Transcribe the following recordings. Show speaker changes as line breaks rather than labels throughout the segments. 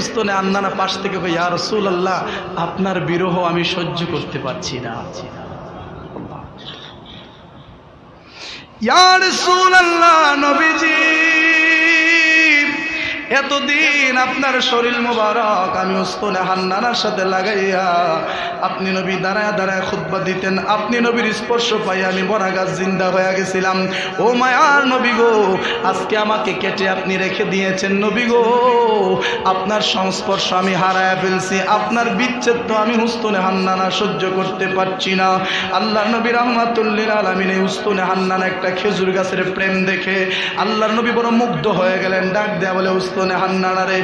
উস্তনে হান্নানা পাশ থেকে কই, ইয়া রাসূলুল্লাহ, আপনার বিরহ আমি সহ্য করতে পারছি না। ইয়া রাসূলুল্লাহ, নবীজি, এতদিন আপনার শরীর মোবারক আমি উস্তনে হান্নানার সাথে লাগাইয়া আপনি নবী দাঁড়ায় দাঁড়ায় খুতবা দিতেন, আপনি নবীর স্পর্শ পাই আমি বড় গাছ জিন্দা হয়ে গেছিলাম। ও মায়ার নবী গো, আজকে আমাকে কেটে আপনি রেখে দিয়েছেন নবী গো, আপনার সংস্পর্শ আমি হারায় ফেলছি, আপনার বিচ্ছেদ তো আমি উস্তনে হান্নানা সহ্য করতে পারছি না। আল্লাহ নবী রাহমাতুল লিল আলামিন এই উস্তনে হান্নানা একটা খেজুর গাছের প্রেম দেখে আল্লাহর নবী বড় মুগ্ধ হয়ে গেলেন। ডাক দেয়া বলে, উস্তনে হান্নানা রে,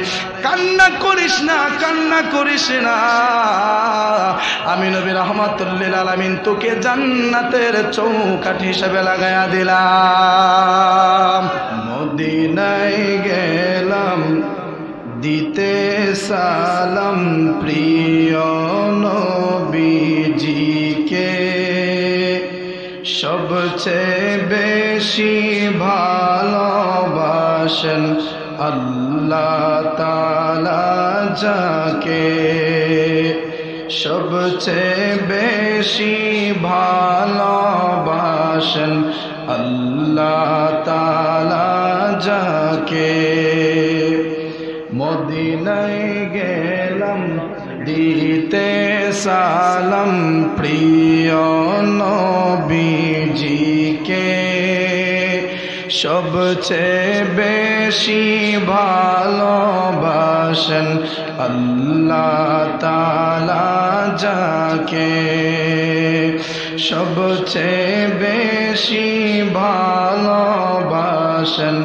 কান্না করিস না, কান্না করিস না, আমি নবী রাহমাতুল লিল আলামিন তোকে জান্নাতের চৌকাঠি হিসেবে লাগায়া দিলাম। মদিনায় গেলাম দিতে সালাম প্রিয় নবীজিকে, সবচেয়ে বেশি ভালোবাসেন আল্লাহ তাআলা যাকে, সবচেয়ে বেশি ভালোবাসেন আল্লাহ তাআলা যাকে। মদিনায় গেলাম দিতে সালাম প্রিয় নবীজিকে, সবচেয়ে বেশি ভালোবাসেন আল্লাহ তাআলা যাকে, সবচেয়ে বেশি ভালোবাসেন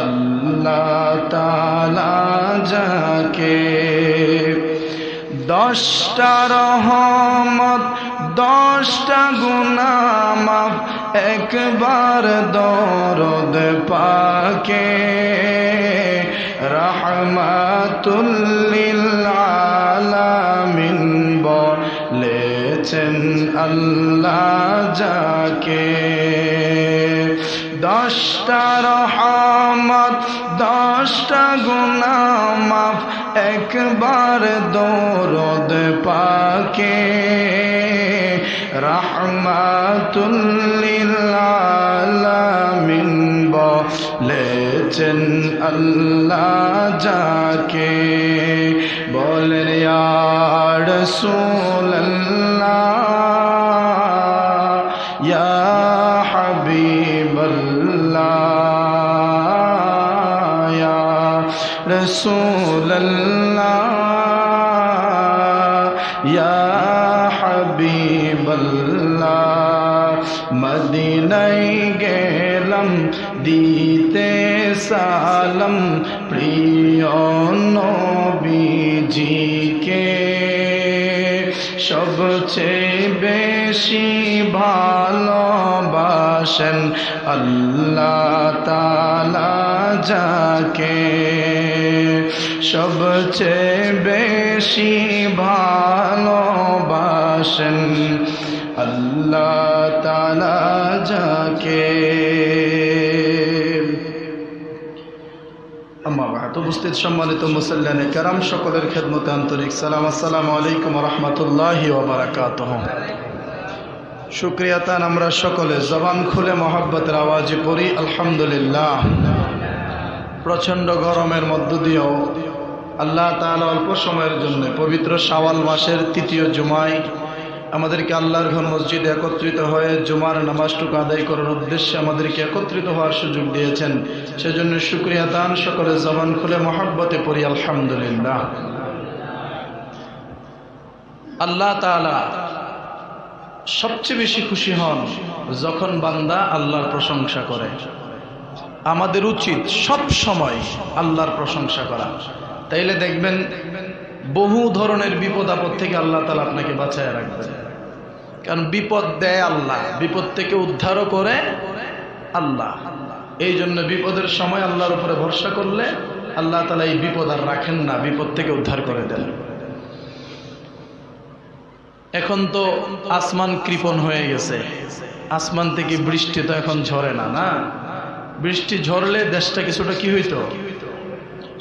আল্লাহ তাআলা যাকে। 10টা রহমত 10টা গুনাহ মাফ একবার দরদ পাকে, রাহমাতুল লিল আলামিন বলেছেন আল্লাহ যাকে। 10টা রহমত 10টা গুনাহ মাফ একবার দরদ পাকে, রাহমাতুল লিল আলামিন বলেছেন আল্লাহ যাকে। বলেন ইয়া রাসূলুল্লাহ, ইয়া হাবিবাল্লাহ, ইয়া রাসূলুল্লাহ, ইয়া হাবিবাল্লাহ। মদিনায় গেলাম দিতে সালাম প্রিয় নবীজিকে, সবচেয়ে বেশি ভালোবাসেন আল্লাহ তাআলা যাকে, সবচেয়ে বেশি ভালোবাসেন আল্লাহ তাআলা যাকে। আম্মা বা'দ, উপস্থিত সম্মানিত মুসল্লিয়ানে কেরাম, সকলের খেদমতে আন্তরিক সালাম। আসসালামু আলাইকুম ওয়া রাহমাতুল্লাহি ওয়া বারাকাতুহু। শুকরিয়া তান আমরা সকলে জবান খুলে মহব্বতের আওয়াজে পড়ি আলহামদুলিল্লাহ। প্রচণ্ড গরমের মধ্য দিয়েও আল্লাহ তাআলা অল্প সময়ের জন্য পবিত্র শাওয়াল মাসের ৩য় জুমায় আমাদেরকে আল্লাহর ঘর মসজিদে একত্রিত হয়ে জুমার নামাজটুকু আদায় করার উদ্দেশ্যে আমাদেরকে একত্রিত হওয়ার সুযোগ দিয়েছেন। সেজন্য শুকরিয়া তান সকলে জবান খুলে মহব্বতে পড়ি আলহামদুলিল্লাহ। আল্লাহ তাআলা সবচেয়ে বেশি খুশি হন যখন বান্দা আল্লাহর প্রশংসা করে। আমাদের উচিত সব সময় আল্লাহর প্রশংসা করা, তাইলে দেখবেন বহু ধরনের বিপদ আপদ থেকে আল্লাহ তাআলা আপনাকে বাঁচায় রাখবেন। কারণ বিপদ দেয় আল্লাহ, বিপদ থেকে উদ্ধারও করে আল্লাহ। এই জন্য বিপদের সময় আল্লাহর উপরে ভরসা করলে আল্লাহ তাআলা এই বিপদ আর রাখেন না, বিপদ থেকে উদ্ধার করে দেন। এখন তো আসমান কৃপণ হয়ে গেছে, আসমান থেকে বৃষ্টি তো এখন ঝরে না। না, বৃষ্টি ঝরলে দেশটা কিছুটা কি হইতো,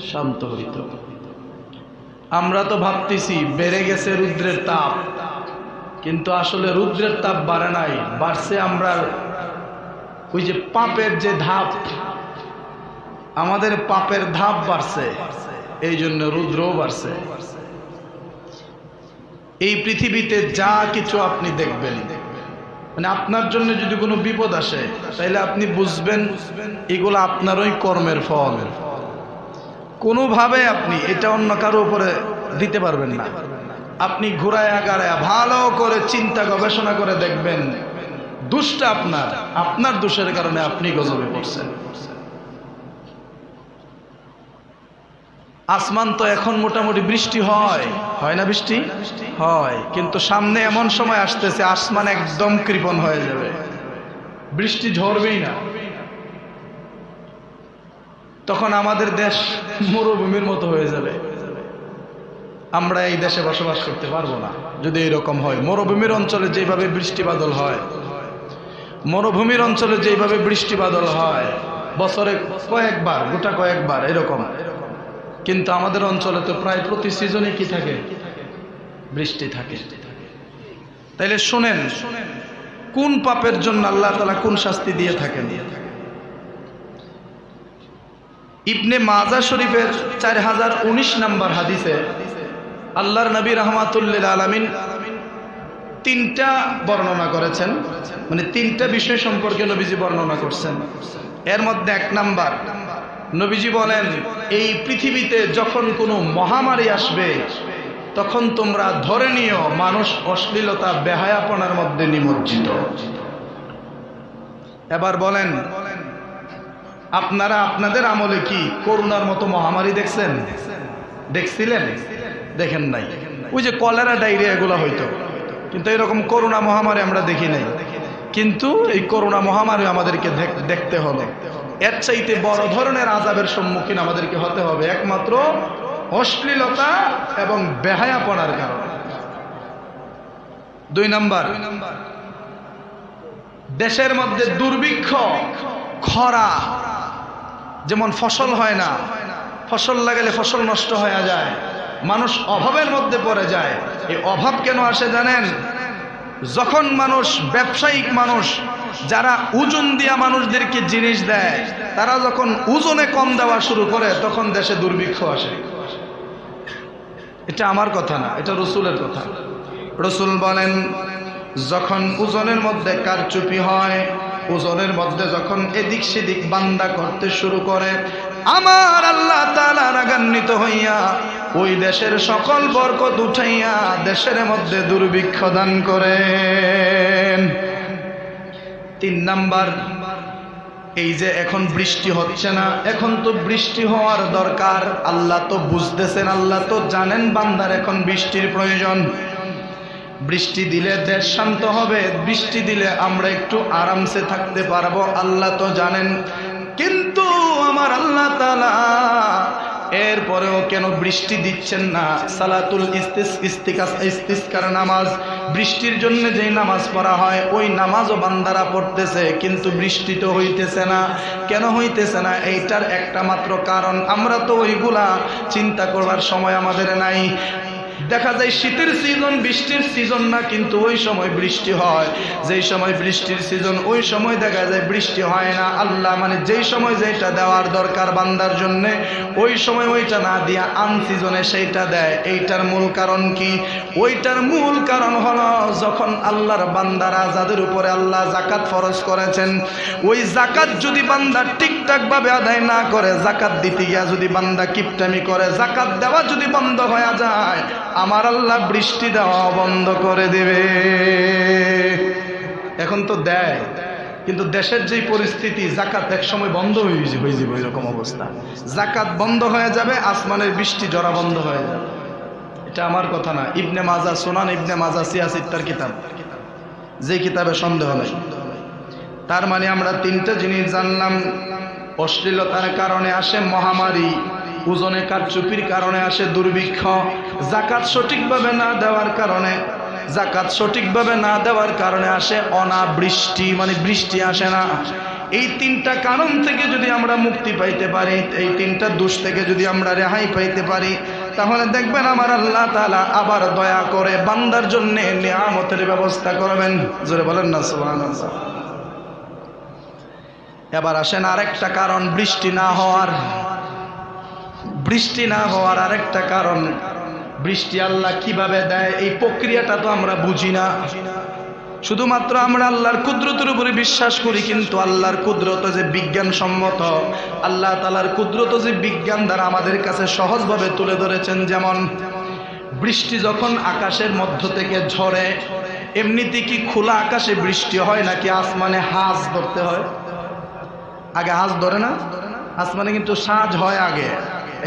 শান্ত হইতো। আমরা তো ভাবতেছি বেড়ে গেছে রুদ্রের তাপ, কিন্তু আসলে রুদ্রের তাপ বাড়ে নাই, বাড়ছে আমরা ওই যে পাপের যে ধাপ, আমাদের পাপের ধাপ বাড়ছে, এই জন্য রুদ্রও বাড়ছে। এই পৃথিবীতে যা কিছু আপনি দেখবেন, মানে আপনার জন্য যদি কোনো বিপদ আসে তাহলে আপনি বুঝবেন এগুলো আপনারই কর্মের ফল। কোনোভাবে আপনি এটা অন্য কারো উপরে দিতে পারবেন না। আপনি ঘুরায় আগাড়ায় ভালো করে চিন্তা গবেষণা করে দেখবেন দোষটা আপনার, আপনার দোষের কারণে আপনি গজবে পড়ছেন। আসমান তো এখন মোটামুটি বৃষ্টি হয়, হয় না? বৃষ্টি হয়, কিন্তু সামনে এমন সময় আসতেছে আসমান একদম কৃপণ হয়ে যাবে, বৃষ্টি ঝরবেই না। তখন আমাদের দেশ মরুভূমির মতো হয়ে যাবে, আমরা এই দেশে বসবাস করতে পারবো না যদি এরকম হয়। মরুভূমির অঞ্চলে যেভাবে বৃষ্টি বাদল হয়, মরুভূমির অঞ্চলে যেভাবে বৃষ্টি বাদল হয় বছরে কয়েকবার, গোটা কয়েকবার এরকম, কিন্তু আমাদের অঞ্চলে তো প্রায় প্রতি সিজনে কি থাকে? বৃষ্টি থাকে। তাইলে শুনেন কোন পাপের জন্য আল্লাহ তাআলা কোন শাস্তি দিয়ে থাকেন। ইবনে মাজা শরীফের 4019 নম্বর হাদিসে আল্লাহর নবী রাহমাতুল্লিল আলামিন তিনটা বর্ণনা করেছেন, মানে তিনটা বিষয় সম্পর্কে নবীজি বর্ণনা করছেন। এর মধ্যে এক নাম্বার, নবীজি বলেন এই পৃথিবীতে যখন কোনো মহামারী আসবে তখন তোমরা ধরে নিও মানুষ অশ্লীলতা বেহায়াপনার মধ্যে নিমজ্জিত। এবার বলেন আপনারা আপনাদের আমলে কি করোনার মতো মহামারী দেখছেন? দেখছিলেন? দেখেন নাই। ওই যে কলেরা, ডায়রিয়া এগুলো হইতো, কিন্তু এরকম করোনা মহামারী আমরা দেখি নাই। কিন্তু এই করোনা মহামারী আমাদেরকে দেখতে হবে। এর চাইতে বড় ধরনের আযাবের সম্মুখীন আমাদেরকে হতে হবে একমাত্র অশ্লীলতা এবং বেহায়াপনার কারণে। দুই নাম্বার, দেশের মধ্যে দুর্ভিক্ষ, খরা, যেমন ফসল হয় না, ফসল লাগালে ফসল নষ্ট হয়ে যায়, মানুষ অভাবের মধ্যে পড়ে যায়। এই অভাব কেন আসে জানেন? যখন মানুষ, ব্যবসায়িক মানুষ যারা ওজন দিয়া মানুষদেরকে জিনিস দেয়, তারা যখন ওজনে কম দেওয়া শুরু করে তখন দেশে দুর্ভিক্ষ আসে। এটা আমার কথা না, এটা রাসূলের কথা। রাসূল বলেন যখন ওজনের মধ্যে কারচুপি হয়, ওজনের মধ্যে যখন এদিক সেদিক বান্দা করতে শুরু করে, আমার আল্লাহ তাআলা রাগান্বিত হইয়া ওই দেশের সকল বরকত উঠাইয়া দেশের মধ্যে দুর্ভিক্ষ দান করেন। তিন নাম্বার, এই যে এখন বৃষ্টি হচ্ছে না, এখন তো বৃষ্টি হওয়ার দরকার। আল্লাহ তো বুঝতেছেন, আল্লাহ তো জানেন বান্দার এখন বৃষ্টির প্রয়োজন। বৃষ্টি দিলে দেশ শান্ত হবে, বৃষ্টি দিলে আমরা একটু আরামসে থাকতে পারবো, আল্লাহ তো জানেন। কিন্তু আমার আল্লাহ তাআলা এরপরেও কেন বৃষ্টি দিচ্ছেন না? সালাতুল ইস্তিসকার নামাজ, বৃষ্টির জন্য যেই নামাজ পড়া হয় ওই নামাজও বান্দারা পড়তেছে, কিন্তু বৃষ্টি তো হইতেছে না। কেন হইতেছে না? এইটার একটা মাত্র কারণ, আমরা তো ওইগুলা চিন্তা করবার সময় আমাদের নাই। দেখা যায় শীতের সিজন বৃষ্টির সিজন না, কিন্তু ওই সময় বৃষ্টি হয়। যেই সময় বৃষ্টির সিজন ওই সময় দেখা যায় বৃষ্টি হয় না। আল্লাহ মানে যেই সময় যেটা দেওয়ার দরকার বান্দার জন্য ওই সময় ওইটা না দিয়া আন সিজনে সেইটা দেয়। এইটার মূল কারণ কি? ওইটার মূল কারণ হলো যখন আল্লাহর বান্দারা, যাদের উপরে আল্লাহ যাকাত ফরজ করেছেন, ওই যাকাত যদি বান্দা ঠিকঠাক ভাবে আদায় না করে, যাকাত দিতে গিয়া যদি বান্দা কিপটামি করে, যাকাত দেওয়া যদি বন্ধ হয়ে যায়, আমার আল্লাহ বৃষ্টি দেওয়া বন্ধ করে দেবে। এখন তো দেয়, কিন্তু দেশের যে পরিস্থিতি, যাকাত এক সময় বন্ধ হয়ে যাবে, এরকম অবস্থা। যাকাত বন্ধ হয়ে যাবে, আসমানের বৃষ্টি ঝরা বন্ধ হয়ে যাবে। এটা আমার কথা না, ইবনে মাজা, সুনান ইবনে মাজা সিয়াসিত্তার কিতাব, যে কিতাবে সন্দেহ নেই। তার মানে আমরা তিনটা জিনিস জানলাম। অশ্লীলতার কারণে আসে মহামারী, ওজনে কারচুপির কারণে আসে দুর্ভিক্ষ, যাকাত সঠিকভাবে না দেওয়ার কারণে, যাকাত সঠিকভাবে না দেওয়ার কারণে আসে অনাবৃষ্টি, মানে বৃষ্টি আসে না। এই তিনটা কারণ থেকে যদি আমরা মুক্তি পাইতে পারি, এই তিনটা দোষ থেকে যদি আমরা রেহাই পাইতে পারি, তাহলে দেখবেন আমার আল্লাহ তাআলা আবার দয়া করে বান্দার জন্য নিয়ামতের ব্যবস্থা করবেন। জোরে বলেন না সুবহানাল্লাহ। এবার আসেন আরেকটা কারণ বৃষ্টি না হওয়ার। বৃষ্টি না হওয়ার আরেকটা কারণ, বৃষ্টি আল্লাহ কিভাবে দেয় এই প্রক্রিয়াটা তো আমরা বুঝি না। শুধুমাত্র আমরা আল্লাহর কুদরতের উপরে বিশ্বাস করি, কিন্তু আল্লাহর কুদরত যে বিজ্ঞানসম্মত, আল্লাহ তাআলার কুদরত যে বিজ্ঞান দ্বারা আমাদের কাছে সহজভাবে তুলে ধরেছেন। যেমন বৃষ্টি যখন আকাশের মধ্য থেকে ঝরে, এমনিতে কি খোলা আকাশে বৃষ্টি হয় নাকি আসমানে হাঁস ধরতে হয়? আগে হাঁস ধরে না? আসমানে কিন্তু সাজ হয় আগে।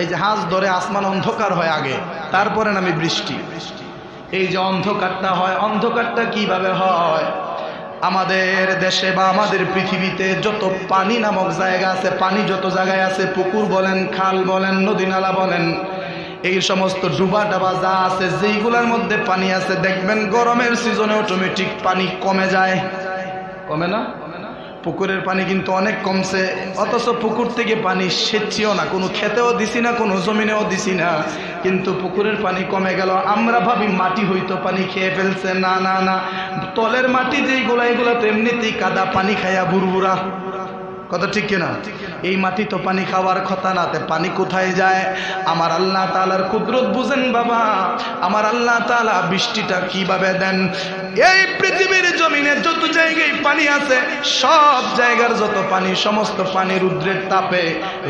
এই যে হাঁস ধরে আসমান অন্ধকার হয় আগে, তারপরে নামে বৃষ্টি। এই যে অন্ধকারটা হয়, অন্ধকারটা কিভাবে হয়? আমাদের দেশে বা আমাদের পৃথিবীতে যত পানি নামক জায়গা আছে, পানি যত জায়গায় আছে, পুকুর বলেন, খাল বলেন, নদী নালা বলেন, এই সমস্ত ডুবা ডাবা যা আছে, যেইগুলোর মধ্যে পানি আছে, দেখবেন গরমের সিজনে অটোমেটিক পানি কমে যায়। কমে না? পুকুরের পানি কিন্তু অনেক কমছে, অথচ পুকুর থেকে পানি সেচিও না, কোনো খেতেও দিছি না, কোনো জমিনেও দিছি না, কিন্তু পুকুরের পানি কমে গেল। আমরা ভাবি মাটি হয়তো পানি খেয়ে ফেলছে। না না না, তলের মাটি যেগুলো, এগুলো তো এমনিতেই কাদা, পানি খাইয়া বুড়বুড়া। কথা ঠিক কিনা? এই মাটি তো পানি খাওয়ার কথা না, পানি কোথায় যায়? আমার আল্লাহ তাআলার কুদরত বুঝেন বাবা। আমার আল্লাহ তাআলা বৃষ্টিটা কিভাবে দেন? এই পৃথিবীর জমিনে যত জায়গায় পানি আছে, সব জায়গার যত পানি, সমস্ত পানি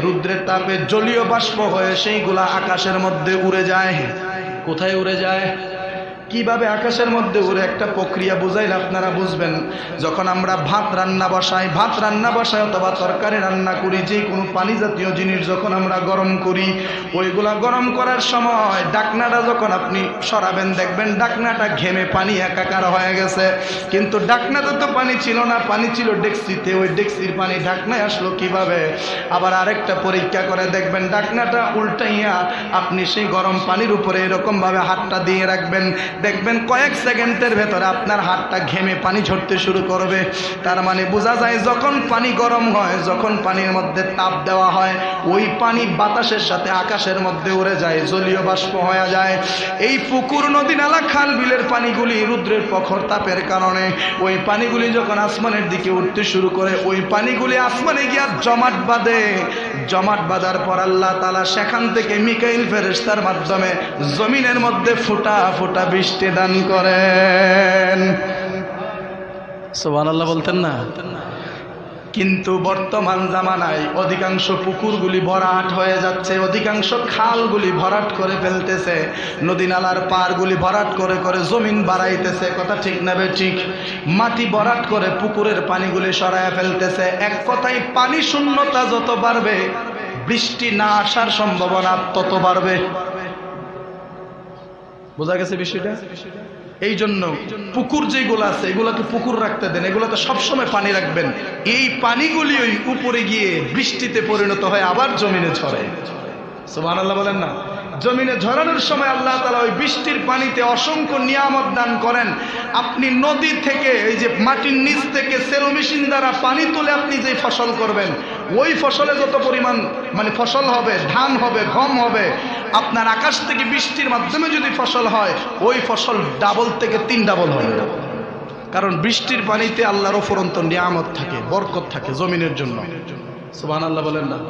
রুদ্রের তাপে জলীয় বাষ্প হয়ে সেইগুলা আকাশের মধ্যে উড়ে যায়। কোথায় উড়ে যায়? কিভাবে আকাশের মধ্যে উড়ে? একটা প্রক্রিয়া বুঝাইলে আপনারা বুঝবেন। যখন আমরা ভাত রান্না বসাই অথবা তরকারি রান্না করি, যে কোনো পানি জাতীয় জিনিস যখন আমরা গরম করি, ওইগুলা গরম করার সময় ডাকনাটা যখন আপনি সরাবেন, দেখবেন ডাকনাটা ঘেমে পানি একাকার হয়ে গেছে। কিন্তু ডাকনাতে তো পানি ছিল না, পানি ছিল ডেকচিতে। ওই ডেকচির পানি ঢাকনায় আসলো কিভাবে? আবার আরেকটা পরীক্ষা করে দেখবেন, ডাকনাটা উল্টাইয়া আপনি সেই গরম পানির উপরে এরকম ভাবে হাতটা দিয়ে রাখবেন, দেখবেন কয়েক সেকেন্ডের ভেতরে আপনার হাতটা ঘেমে পানি ঝরতে শুরু করবে। তার মানে বোঝা যায়, যখন পানি গরম হয়, যখন পানির মধ্যে তাপ দেওয়া হয়, ওই পানি বাতাসের সাথে আকাশের মধ্যে উড়ে যায়, জলীয় বাষ্প হয়ে যায়। এই পুকুর, নদী, নালা, খাল, বিলের পানিগুলি রুদ্রের প্রখর তাপের কারণে ওই পানিগুলি যখন আসমানের দিকে উঠতে শুরু করে, ওই পানিগুলি আসমানে গিয়া জমাট বাঁধার পর আল্লাহ তাআলা সেখান থেকে মিকাইল ফেরেশতার মাধ্যমে জমিনের মধ্যে ফোঁটা ফোঁটা বৃষ্টি দান করেন। সুবহানাল্লাহ বলতেন না? কিন্তু বর্তমান জামানায় অধিকাংশ পুকুরগুলি ভরাট হয়ে যাচ্ছে, অধিকাংশ খালগুলি ভরাট করে ফেলতেছে, নদী নালার পাড়গুলি ভরাট করে করে জমিন বাড়াইতেছে। কথা ঠিক না বেঠিক? মাটি ভরাট করে পুকুরের পানিগুলি সরায় ফেলতেছে। এক কথায় পানি শূন্যতা যত বাড়বে, বৃষ্টি না আসার সম্ভাবনা তত বাড়বে। বোঝা গেছে বিষয়টা? এই জন্য পুকুর যেগুলো আছে, এগুলোকে পুকুর রাখতে দেন, এগুলোতে সবসময় পানি রাখবেন। এই পানিগুলি ওই উপরে গিয়ে বৃষ্টিতে পরিণত হয়, আবার জমিনে ঝরে। সুবহানাল্লাহ বলেন না? জমিনে ঝরানোর সময় আল্লাহ তাআলা ওই বৃষ্টির পানিতে অসংখ্য নিয়ামত দান করেন। আপনি নদী থেকে, এই যে মাটির নিচ থেকে সেলো মেশিন দ্বারা পানি তুলে আপনি যে ফসল করবেন, ওই ফসলে যত পরিমাণ মানে ফসল হবে, ধান হবে, গম হবে, আপনার আকাশ থেকে বৃষ্টির মাধ্যমে যদি ফসল হয়, ওই ফসল ডাবল থেকে 3 ডাবল হবে। কারণ বৃষ্টির পানিতে আল্লাহর অফুরন্ত নিয়ামত থাকে, বরকত থাকে জমিনের জন্য। সুবহানাল্লাহ বলেন না?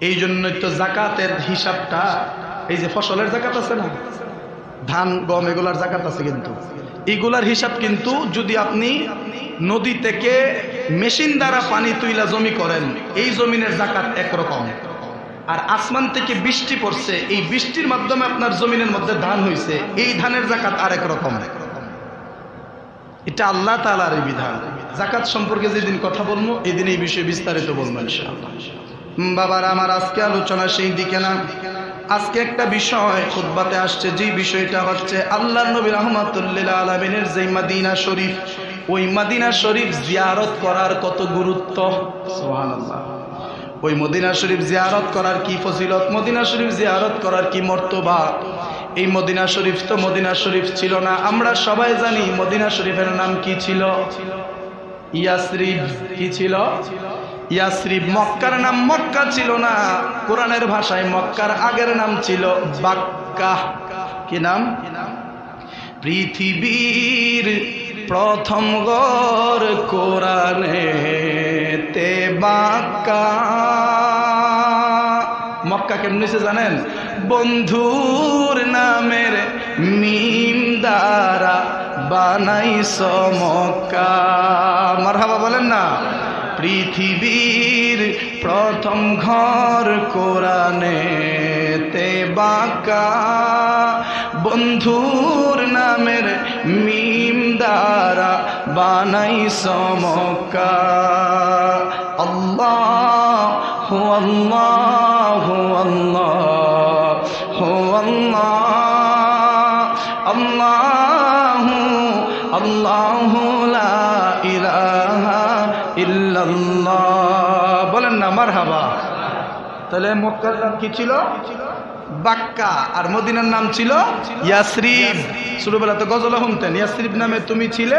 এই জন্যই তো যাকাতের হিসাবটা, এই যে ফসলের যাকাত আছে না, ধান গম এগুলার যাকাত আছে, কিন্তু এগুলার হিসাব কিন্তু যদি আপনি নদী থেকে মেশিন দ্বারা পানি তুইলা জমি করেন, এই জমিনের যাকাত একরকম। আর আসমান থেকে বৃষ্টি পড়ছে, এই বৃষ্টির মাধ্যমে আপনার জমিনের মধ্যে ধান হয়েছে, এই ধানের যাকাত আরেক রকম। এটা আল্লাহ তাআলার বিধান। যাকাত সম্পর্কে যেদিন কথা বলবো, এই দিন এই বিষয়ে বিস্তারিত বলবো ইনশাআল্লাহ। বাবার আমার আজকে আলোচনা সেই দিকে না, আজকে একটা বিষয় খুতবাতে আসছে, যে বিষয়টা হচ্ছে আল্লাহর নবী রাহমাতুল লিল আলামিনের যে মদিনা শরীফ, ওই মদিনা শরীফ জিয়ারত করার কত গুরুত্ব। সুবহানাল্লাহ। ওই মদিনা শরীফ জিয়ারত করার কি ফজিলত, মদিনা শরীফ জিয়ারত করার কি মর্তবা। এই মদিনা শরীফ তো মদিনা শরীফ ছিল না, আমরা সবাই জানি মদিনা শরীফের নাম কি ছিল? ইয়াসরিব। কি ছিল? ইয়াসরিব, মক্কার নাম মক্কা ছিল না, কোরআনের ভাষায় মক্কার আগের নাম ছিল বাক্কা। কি নাম? পৃথিবীর প্রথম ঘর কোরআনেতে বাক্কা। মক্কা কেমন হয়েছে জানেন? বন্ধুর নামের মিম দ্বারা বানাইছ মক্কা। মারহাবা বলেন না। পৃথিবীর প্রথম ঘর কোরআনেতে বাক্কা, বন্ধুর নামের মিম দ্বারা বানাইছ মক্কা। আল্লাহ হু আল্লাহ হু আল্লাহ হু আল্লাহ আল্লাহু আল্লাহু লা ইলাহা ইল্লাল্লাহ। বলেন না মারহাবা। তাহলে মক্কার নাম কি ছিল? বাক্কা। আর মদিনার নাম ছিল ইয়াসরিব। ছোটবেলা তো গজল শুনতেন, ইয়াসরিব নামে তুমি ছিলে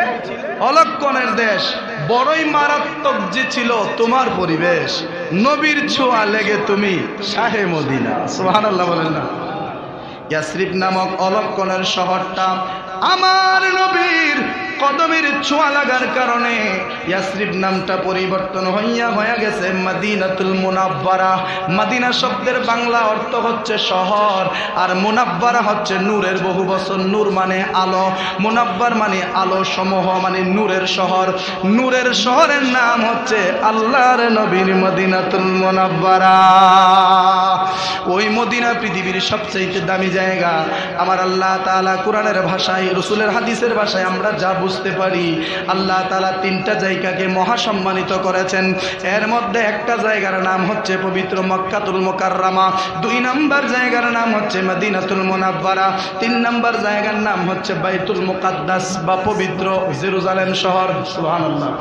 অলক্ষণের দেশ, বড়ই মারাত্মক যে ছিল তোমার পরিবেশ, নবীর ছোঁয়া লেগে তুমি শাহে মদিনা। সুবহানাল্লাহ বলেন না। ইয়াসরিব নামক অলক্ষণের শহরটা আমার নবীর কদমের ছোঁয়া লাগার কারণে ইয়াসরিব নামটা পরিবর্তন হয়ে গেছে মদিনাতুল মুনাব্বারা। মদিনা শব্দের বাংলা অর্থ হচ্ছে শহর, আর মুনাব্বারা হচ্ছে নূরের বহু বচন। নূর মানে আলো, মুনাব্বার মানে আলো সমূহ, মানে নূরের শহর। নূরের শহরের নাম হচ্ছে আল্লাহর নবীর মদিনাতুল মুনাব্বারা। ওই মদিনা পৃথিবীর সবচেয়ে দামি জায়গা। আমার আল্লাহ তাআলা কোরআনের ভাষায়, রাসূলের হাদিসের ভাষায় আমরা যা বুঝতে পারি, আল্লাহ তাআলা তিনটা জায়গাকে মহাসম্মানিত করেছেন। এর মধ্যে একটা জায়গার নাম হচ্ছে পবিত্র মক্কাতুল মুকাররমা, 2 নম্বর জায়গার নাম হচ্ছে মদিনাতুল মুনাব্বারা, 3 নম্বর জায়গার নাম হচ্ছে বাইতুল মুকাদ্দাস বা পবিত্র জেরুজালেম শহর। সুবহানাল্লাহ।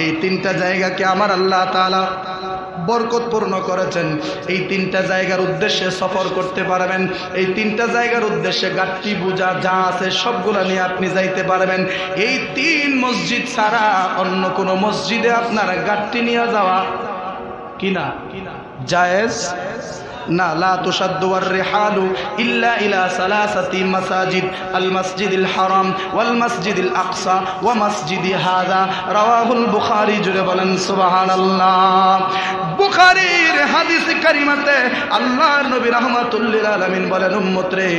এই তিনটা জায়গাকে আমার আল্লাহ তাআলা বরকতপূর্ণ করেছেন। এই তিনটা জায়গার উদ্দেশ্যে সফর করতে পারবেন, এই তিনটা জায়গার উদ্দেশ্যে গাট্টি বুঝা যা আছে সবগুলা নিয়ে আপনি যাইতে পারবেন। এই 3 মসজিদ ছাড়া অন্য কোন মসজিদে আপনার গাট্টি নিয়ে যাওয়া কিনা জায়েজ না। লা তুশাদ্দু ওয়ার রিহালু ইল্লা ইলা সালাসাতি মাসাজিদ, আল মসজিদুল হারাম ওয়াল মসজিদুল আকসা ওয়া মসজিদি হাযা, রাওয়াহুল বুখারী। জুড়ে বলেন সুবহানাল্লাহ। বুখারীর হাদিস কারিমাতে আল্লাহর নবী রাহমাতুল লিল আলামিন বলেন, উম্মত রে,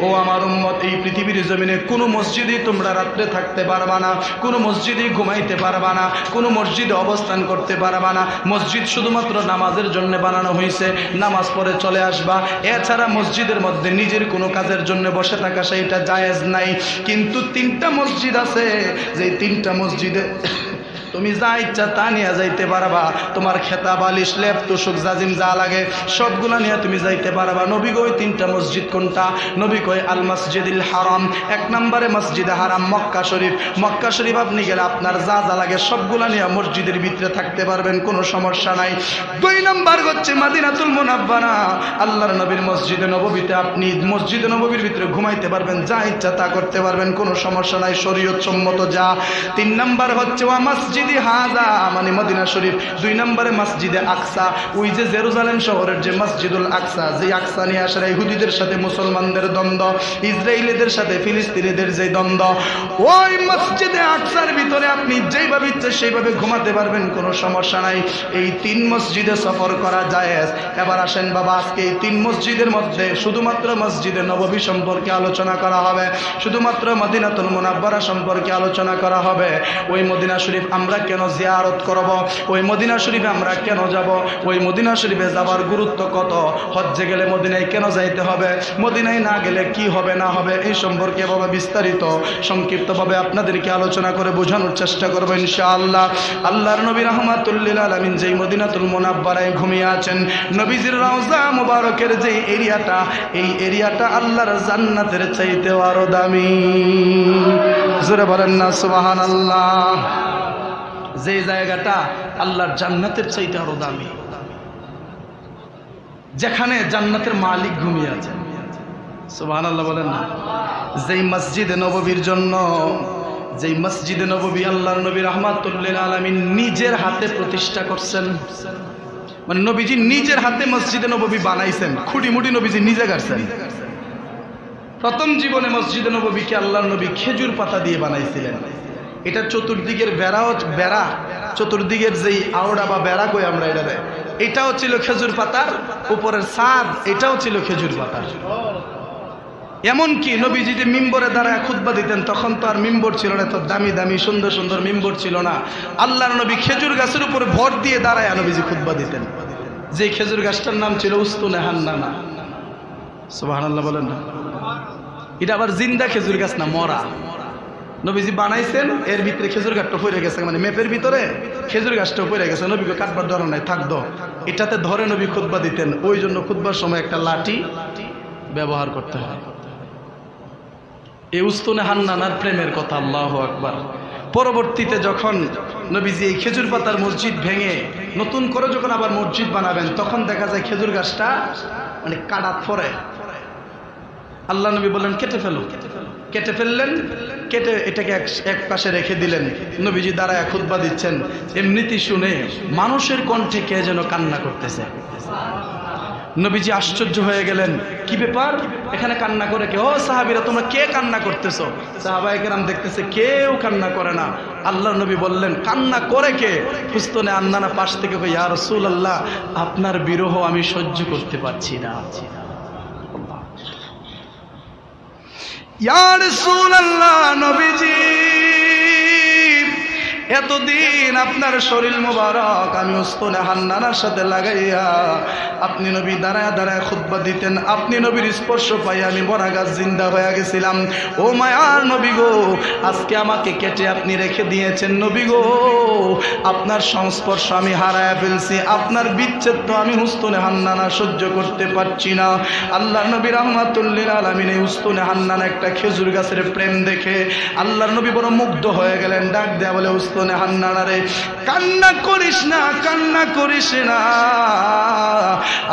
ও আমার উম্মত, এই পৃথিবীর জমিনে কোনো মসজিদে তোমরা রাত্রে থাকতে পারবা না, কোনো মসজিদে ঘুমাইতে পারবা না, কোনো মসজিদে অবস্থান করতে পারবা না। মসজিদ শুধুমাত্র নামাজের জন্য বানানো হয়েছে, নামাজ পড়ে চলে আসবা। এছাড়া মসজিদের মধ্যে নিজের কোনো কাজের জন্য বসে থাকা সেইটা জায়েজ নাই। কিন্তু 3টা মসজিদ আছে, যে 3টা মসজিদে তুমি যা ইচ্ছা তা নিয়ে যাইতে পারবা। তোমার খেতা বালিশ লেপ তোষক জাজিম যা লাগে সবগুলা নিয়ে তুমি যাইতে পারবা। নবী কই 3টা মসজিদ কোনটা? নবী কই আল মসজিদুল হারাম, 1 নম্বরে মসজিদে হারাম মক্কা শরীফ। মক্কা শরীফ আপনি গেলে আপনার যা যা লাগে সবগুলা নিয়ে মসজিদের ভিতরে থাকতে পারবেন, কোনো সমস্যা নাই। 2 নম্বর হচ্ছে মদিনাতুল মুনাব্বারা, আল্লাহর নবীর মসজিদে নববীতে আপনি মসজিদে নববীর ভিতরে ঘুমাইতে পারবেন, যা ইচ্ছা তা করতে পারবেন, কোনো সমস্যা নাই, শরীয়ত সম্মত যা। 3 নম্বর হচ্ছে ওয়া মসজিদি হাযা, মানে মদিনা শরীফ। 2 নম্বরে মসজিদে আকসা, ওই যে জেরুজালেম শহরের যে মসজিদুল আকসা, যে আকসা নিয়ে আসলে ইহুদিদের সাথে মুসলমানদের দ্বন্দ্ব, ইসরায়েলিদের সাথে ফিলিস্তিনিদের যে দ্বন্দ্ব, ওই মসজিদে আকসার ভিতরে আপনি যেইভাবে ইচ্ছে সেইভাবে ঘুমাতে পারবেন, কোনো সমস্যা নাই। এই 3 মসজিদে সফর করা জায়েজ। এবার আসেন বাবা, আজকে এই 3 মসজিদের মধ্যে শুধুমাত্র মসজিদে নববী সম্পর্কে আলোচনা করা হবে, শুধুমাত্র মদিনাতুল মুনাব্বারা সম্পর্কে আলোচনা করা হবে। ওই মদিনা শরীফ আমরা কেন জিয়ারত করব, ওই মদিনা শরীফে আমরা কেন যাব, ওই মদিনা শরীফে যাবার গুরুত্ব কত, হজ্জে গেলে মদিনায় কেন যাইতে হবে, মদিনায় না গেলে কি হবে না হবে, এই সম্পর্কে বাবা বিস্তারিত সংক্ষিপ্তভাবে আপনাদেরকে আলোচনা করে বোঝানোর চেষ্টা করব ইনশাআল্লাহ। আল্লাহর নবী রাহমাতুল লিল আলামিন যেই মদিনাতুল মুনাব্বারায় ঘুমিয়ে আছেন, নবীজির রওজা মুবারকের যে এরিয়াটা, এই এরিয়াটা আল্লাহর জান্নাতের চাইতেও আরো দামি। জোরে বলেন না সুবহানাল্লাহ। যে জায়গাটা আল্লাহর জান্নাতের চাইতে আরো দামি, যেখানে জান্নাতের মালিক ঘুমিয়ে আছেন। সুবহানাল্লাহ বলেন না। যেই মসজিদে নববীর জন্য যেই মসজিদে নববী আল্লাহর নবী রাহমাতুল লিল আলামিন নিজের হাতে প্রতিষ্ঠা করছেন, মানে নবীজি নিজের হাতে মসজিদে নববী বানাইছেন, খুঁটিমুটি নবীজি নিজে গাড়ছেন। প্রথম জীবনে মসজিদে নববীকে আল্লাহর নবী খেজুর পাতা দিয়ে বানাইছিলেন। এটা চতুর্দিকের বেড়া, চতুর্দিকের যেই আওড়া বা বেড়া কই আমরা এটাও ছিল খেজুর পাতার, উপরের ছাদ এটাও ছিল খেজুর পাতার। এমনকি নবীজি যে মিম্বরে দাঁড়ায় খুতবা দিতেন, তখন তো আর মিম্বর ছিল না, তো দামি দামি সুন্দর সুন্দর মিম্বর ছিল না। আল্লাহর নবী খেজুর গাছের উপরে ভর দিয়ে দাঁড়ায় নবীজি খুতবা দিতেন। যে খেজুর গাছটার নাম ছিল উস্তুনে হান্নানা। সুবহানাল্লাহ বলেন না? এটা আবার জিন্দা খেজুর গাছ না, মরা। নবীজি বানাইছেন, এর ভিতরে খেজুর গাছটা পড়ে গেছে, মানে মেপের ভিতরে খেজুর গাছটা পড়ে গেছে। নবীকে কাটবার ধরা নাই, থাকতো এটাতে ধরে নবী খুতবা দিতেন। ওই জন্য খুতবার সময় একটা লাঠি ব্যবহার করতে হয়। এই উস্তুনে হান্নানার প্রেমের কথা, আল্লাহু আকবার। পরবর্তীতে যখন নবীজি এই খেজুর পাতার মসজিদ ভেঙে নতুন করে যখন আবার মসজিদ বানাবেন, তখন দেখা যায় খেজুর গাছটা মানে কাটাত পরে। আল্লাহ নবী বললেন কেটে ফেলো, কেটে ফেললেন, কেটে এটাকে এক পাশে রেখে দিলেন। নবীজি দাঁড়ায় খুতবা দিচ্ছেন, এমনিতেই শুনে মানুষের কণ্ঠে কে যেন কান্না করতেছে। নবীজি আশ্চর্য হয়ে গেলেন, কি ব্যাপার, এখানে কান্না করে কে? ও সাহাবীরা, তোমরা কে কান্না করতেছো? সাহাবায়ে কেরাম দেখতেছে কেউ কান্না করে না। আল্লাহর নবী বললেন, কান্না করে কে? উস্তুনে হান্নানা পাশ থেকে কই, ইয়া রাসূলুল্লাহ, আপনার বিরহ আমি সহ্য করতে পারছি না। ইয়া রাসূলুল্লাহ, নবীজি এতদিন আপনার শরীর মোবারক আমি উস্তুনে হান্নানার সাথে লাগাইয়া আপনি নবী দাঁড়ায় দাঁড়ায় খুতবা দিতেন। আপনি নবীর স্পর্শ পাই আমি বড় গাছ জিন্দা হয়ে গেছিলাম। ও মায়ার নবী গো, আজকে আমাকে কেটে আপনি রেখে দিয়েছেন। নবী গো, আপনার সংস্পর্শ আমি হারায় ফেলছি, আপনার বিচ্ছেদ তো আমি উস্তুনে হান্নানা সহ্য করতে পারছি না। আল্লাহর নবী রাহমাতুল লিল আলামিন এই উস্তুনে হান্নানা একটা খেজুর গাছের প্রেম দেখে আল্লাহর নবী বড় মুগ্ধ হয়ে গেলেন। ডাক দেয়া বলে, উস্তুনে হান্নানা রে, কান্না করিস না, কান্না করিস না,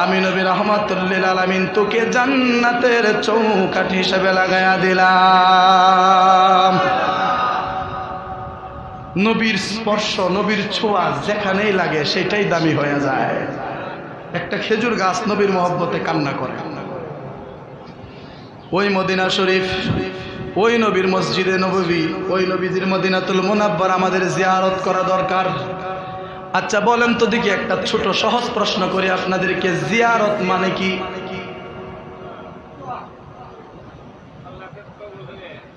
আমি নবী রাহমাতুল লিল আলামিন তোকে জান্নাতের চৌকাঠি হিসেবে লাগায়া দিলাম। নবীর স্পর্শ, নবীর ছোঁয়া যেখানেই লাগে সেটাই দামি হয়ে যায়। একটা খেজুর গাছ নবীর মহব্বতে কান্না করে। ওই মদিনা শরীফ, ওই নবীর মসজিদে নববী, ওই নবীজির মদিনাতুল মুনাব্বার আমাদের জিয়ারত করা দরকার। আচ্ছা বলেন তো দেখি, একটা ছোট সহজ প্রশ্ন করি আপনাদেরকে, জিয়ারত মানে কি?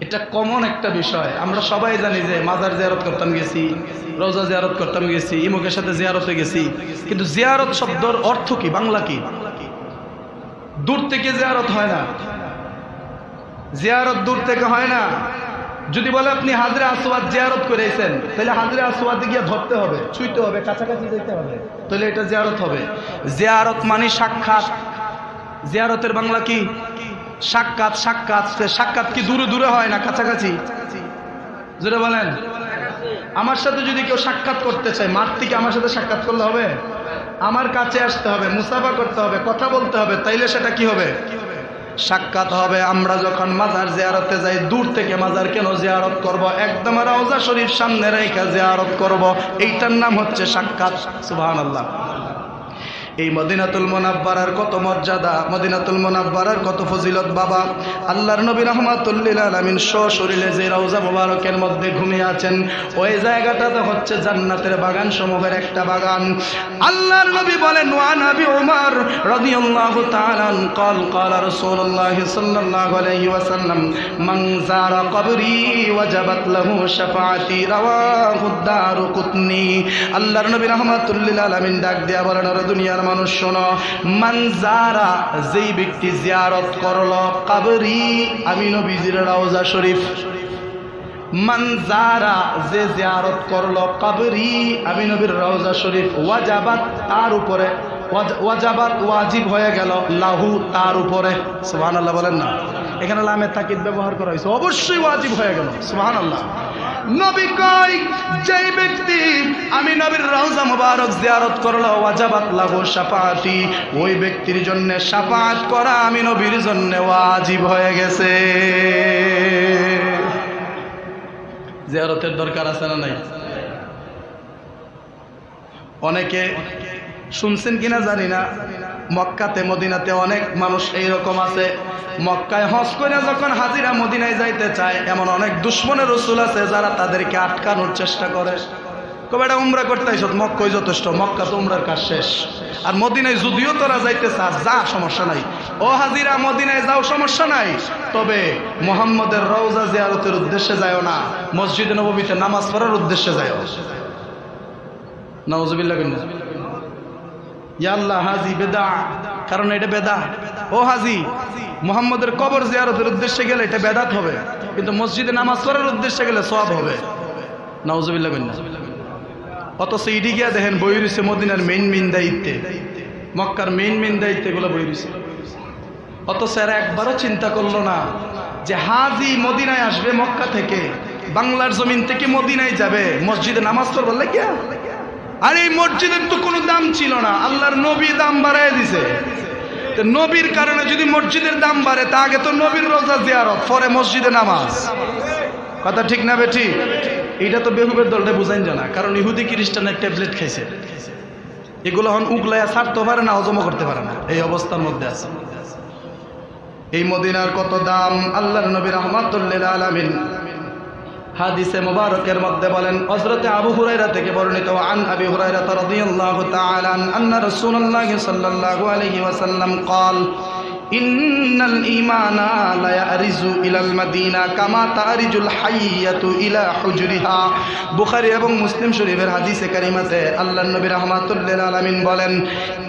এটা কমন একটা বিষয়, আমরা সবাই জানি যে মাজার জিয়ারত করতাম গেছি, রওজা জিয়ারত করতাম গেছি, ইমুকের সাথে জিয়ারতে গেছি, কিন্তু জিয়ারত শব্দের অর্থ কি, বাংলা কি? দূর থেকে জিয়ারত হয় না, জিয়ারত দূর থেকে হয় না। যদি বলে আপনি হাজরে আসওয়াদ জিয়ারত করেছেন, তাহলে হাজরে আসওয়াদে গিয়ে ধরতে হবে, ছুঁইতে হবে, কাছাকাছি যেতে হবে, তাহলে এটা জিয়ারত হবে। জিয়ারত মানে সাক্ষাৎ। জিয়ারতের বাংলা কি? সাক্ষাৎ। সাক্ষাৎ, সাক্ষাৎ কি দূরে দূরে হয় না কাছাকাছি? জোরে বলেন। আমার সাথে যদি কেউ সাক্ষাৎ করতে চায়, মাঠ থেকে আমার সাথে সাক্ষাৎ করলে হবে? আমার কাছে আসতে হবে, মুসাফা করতে হবে, কথা বলতে হবে, তাইলে সেটা কি হবে? সাক্ষাৎ হবে। আমরা যখন মাজার জিয়ারতে যাই, দূর থেকে মাজার কেন জিয়ারত করব? একদম রওজা শরীফ সামনে রেখে জিয়ারত করব, এইটার নাম হচ্ছে সাক্ষাৎ। সুবহানাল্লাহ। এই মদিনাতুল মুনাব্বারার কত মর্যাদা, মদিনাতুল মুনাব্বারার কত ফজিলত বাবা। আল্লাহর নবী রাহমাতুল লিল আলামিন সশরীরে যে রওজা মুবারকের মধ্যে ঘুমিয়ে আছেন, ওই জায়গাটাতে হচ্ছে জান্নাতের বাগান সমূহের একটা বাগান। আল্লাহর নবী বলেন, ওয়া নবী উমর রাদিয়াল্লাহু তাআলা قال قال رسول الله صلى الله عليه وسلم من زار قبري وجبت له شفاعتي رواه الدارقطني। আল্লাহর নবী রাহমাতুল লিল আলামিন ডাক দেয়া বলেন, ওরে দুনিয়ার মানুষ শোনো, মানজারা, যেই ব্যক্তি জিয়ারত করলো, কবরি, আমি নবীজির রওজা শরীফ, মানজারা, যে জিয়ারত করলো, কবরি, আমি নবীর রওজা শরীফ, ওয়াজাবাত, তার উপরে, ওয়াজাবাত ওয়াজিব হয়ে গেল, লাহু, তার উপরে। সুবহানাল্লাহ বলেন না? এখানে লামে তাকিদ ব্যবহার করা হয়েছে, অবশ্যই ওয়াজিব হয়ে গেল। সুবহানাল্লাহ। নবী কয়, যেই ব্যক্তি আমি নবীর রওজা মুবারক জিয়ারত করলো, ওয়াজাবাত লাহু শাফাআতি, ওই ব্যক্তির জন্য শাফাআত করা আমি নবীর জন্য ওয়াজিব হয়ে গেছে। জিয়ারতের দরকার আছে না নাই? অনেকে শুনছেন কিনা জানি না, মক্কাতে মদিনাতে অনেক মানুষ এইরকম আছে, মক্কায় হজ করে যখন হাজিরা মদিনায় যাইতে চায়, এমন অনেক দুশ্মনের রাসূল আছে যারা তাদেরকে আটকানোর চেষ্টা করে। কবে এটা উমরা করতে আইছ, মক্কায় যথেষ্ট, মক্কা তো উমরার কাজ শেষ, আর মদিনায় যদিও তোরা যাইতে চাস যা, সমস্যা নাই। ও হাজিরা মদিনায় যাও, সমস্যা নাই, তবে মুহাম্মদের রওজা জিয়ারতের উদ্দেশ্যে যাও না, মসজিদে নববীতে নামাজ পড়ার উদ্দেশ্যে যাও। নাউজুবিল্লাহ। ইয়া আল্লাহ, হাজি বেদা, কারণ এটা বেদা। ও হাজি, মুহাম্মদের কবর জিয়ারতের উদ্দেশ্যে গেলে এটা বেদাত হবে, কিন্তু মসজিদে নামাজ পড়ার উদ্দেশ্যে গেলে সওয়াব হবে। নাউজুবিল্লাহ। অথচ ইডি গিয়া দেখেন বই রয়েছে মদিনার মেইন দায়িত্বে, মক্কার মেইন দায়িত্বে এগুলো বই রয়েছে। অথচ এরা একবারও চিন্তা করলো না যে হাজি মদিনায় আসবে মক্কা থেকে, বাংলার জমিন থেকে মদিনায় যাবে, মসজিদে নামাজ পড়বার লাগিয়া। আর এই মসজিদের তো কোনো দাম ছিল না, আল্লাহর নবী দাম বাড়ায় দিছে। তো নবীর কারণে যদি মসজিদের দাম বাড়ে, তা আগে তো নবীর রোজা জিয়ারত, পরে মসজিদে নামাজ। কথা ঠিক না বেঠি? এটা তো বেহুবের দলটা বুঝাইন জানা, কারণ ইহুদি খ্রিস্টানের ট্যাবলেট খাইছে, এগুলো হন উগলাইয়া ছাড়তে পারে না, হজমও করতে পারে না, এই অবস্থার মধ্যে আছে। এই মদিনার কত দাম আল্লাহর নবী রাহমাতুল লিল আলামিন হাদিসে মুবারকের মধ্যে বলেন, হযরতে আবু হুরায়রা থেকে বর্ণিত, আন আবি হুরায়রা রাদিয়াল্লাহু তাআলা আন্না রাসূলুল্লাহ সাল্লাল্লাহু আলাইহি ওয়াসাল্লাম قال ইন্নাল ঈমানা লা ইয়ারিজু ইলাল মাদিনা কামা তারিজুল হাইয়াতু ইলা হুজরিহা। বুখারী এবং মুসলিম শরীফের হাদিসে কারিমাতে আল্লাহর নবী রাহমাতুল লিল আলামিন বলেন,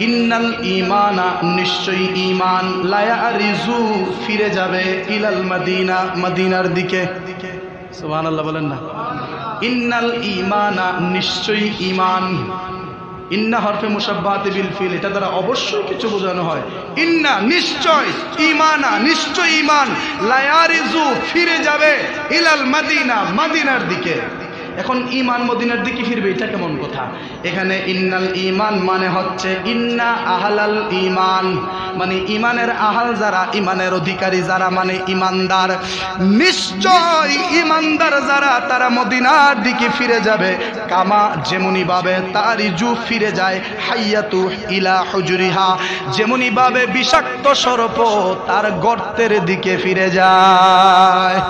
ইন্নাল ঈমানা, নিশ্চয়ই ঈমান, লা ইয়ারিজু, ফিরে যাবে, ইলাল মাদিনা, মদিনার দিকে। সুবহানাল্লাহ বলেন না। ইন্নাল ঈমানা, নিশ্চয়ই ঈমান, ইন্না হরফে মুশাব্বাহাতি বিল ফিল, এটা দ্বারা অবশ্যই কিছু বোঝানো হয়। ইন্না, নিশ্চয়, ঈমানা, নিশ্চয় ঈমান, লা ইয়ারিজু, ফিরে যাবে, ইলাল মাদিনা, মদিনার দিকে। এখন ঈমান মদিনার দিকে ফিরবে, এটা কেমন কথা? এখানে ইন্নাল ঈমান মানে হচ্ছে ইন্না আহলাল ঈমান, মানে ঈমানের আহাল যারা, ঈমানের অধিকারী যারা, মানে ঈমানদার, নিশ্চয় ঈমানদার যারা, তারা মদিনার দিকে ফিরে যাবে। কামা, যেমনি ভাবে, তারিজু, ফিরে যায়, হাইয়াতু ইলা হুজরিহা, যেমনি ভাবে বিষাক্ত সর্প তার গর্তের দিকে ফিরে যায়।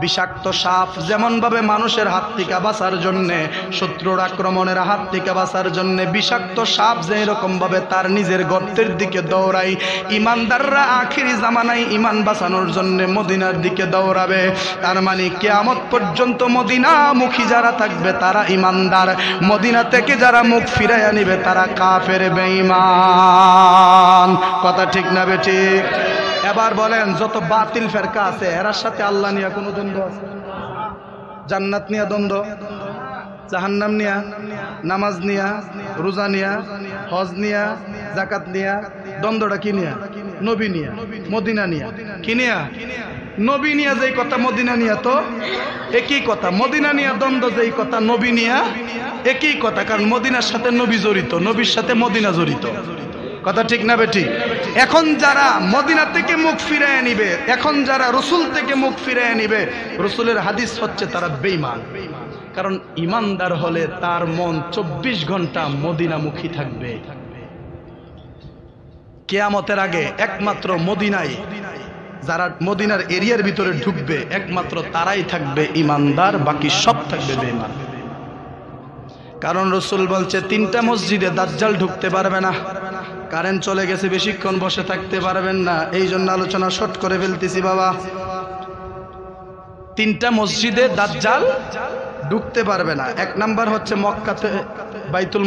বিষাক্ত সাপ যেমন ভাবে মানুষের হাত থেকে বাঁচার জন্য, শত্রুর আক্রমণের হাত থেকে বাঁচার জন্য বিষাক্ত সাপ যে রকম ভাবে তার নিজের গর্তের দিকে দৌড়ায়, ঈমানদাররা আখিরি জামানায় ঈমান বাঁচানোর জন্য মদিনার দিকে দৌড়াবে। তার মানে কিয়ামত পর্যন্ত মদিনামুখী যারা থাকবে তারা ঈমানদার, মদিনা থেকে যারা মুখ ফিরাইয়া নিবে তারা কাফের বেঈমান। কথা ঠিক না বেঠিক? এবার বলেন, যত বাতিল ফেরকা আছে এরার সাথে আল্লাহ নিয়ে কোনো দ্বন্দ্ব আছে? জান্নাত নিয়ে দ্বন্দ্ব, জাহান্নাম নিয়া, নামাজ নিয়া, রোজা নিয়া, হজ নিয়া, যাকাত নিয়া, দ্বন্দ্বটা কি নিয়া? নবী নিয়া, মদিনা নিয়া। কি নিয়া? নবী নিয়া যেই কথা, মদিনা নিয়া তো একই কথা। মদিনা নিয়া দ্বন্দ্ব যেই কথা, নবী নিয়া একই কথা, কারণ মদিনার সাথে নবী জড়িত, নবীর সাথে মদিনা জড়িত। কথা ঠিক না বেঠি? এখন যারা মদিনা থেকে মুখ ফিরায় নিবে, এখন যারা রসুল থেকে মুখ ফিরায় নিবে, রসুলের হাদিস হচ্ছে তারা বেঈমান। কারণ ঈমানদার হলে তার মন 24 ঘন্টা মদিনামুখী থাকবে। কিয়ামতের আগে একমাত্র মদিনায় যারা মদিনার এরিয়ার ভিতরে ঢুকবে, একমাত্র তারাই থাকবে ঈমানদার, বাকি সব থাকবে বেঈমান। কারণ রসুল বলছে 3টা মসজিদে দাজ্জাল ঢুকতে পারবে না। কারেন্ট চলে গেছে, বেশিক্ষণ বসে থাকতে পারবেন না, এই জন্য আলোচনা শর্ট করে ফেলতেছি বাবা। 3টা মসজিদে দাজ্জাল ঢুকতে পারবে না। 1 নাম্বার হচ্ছে মক্কাতে বাইতুল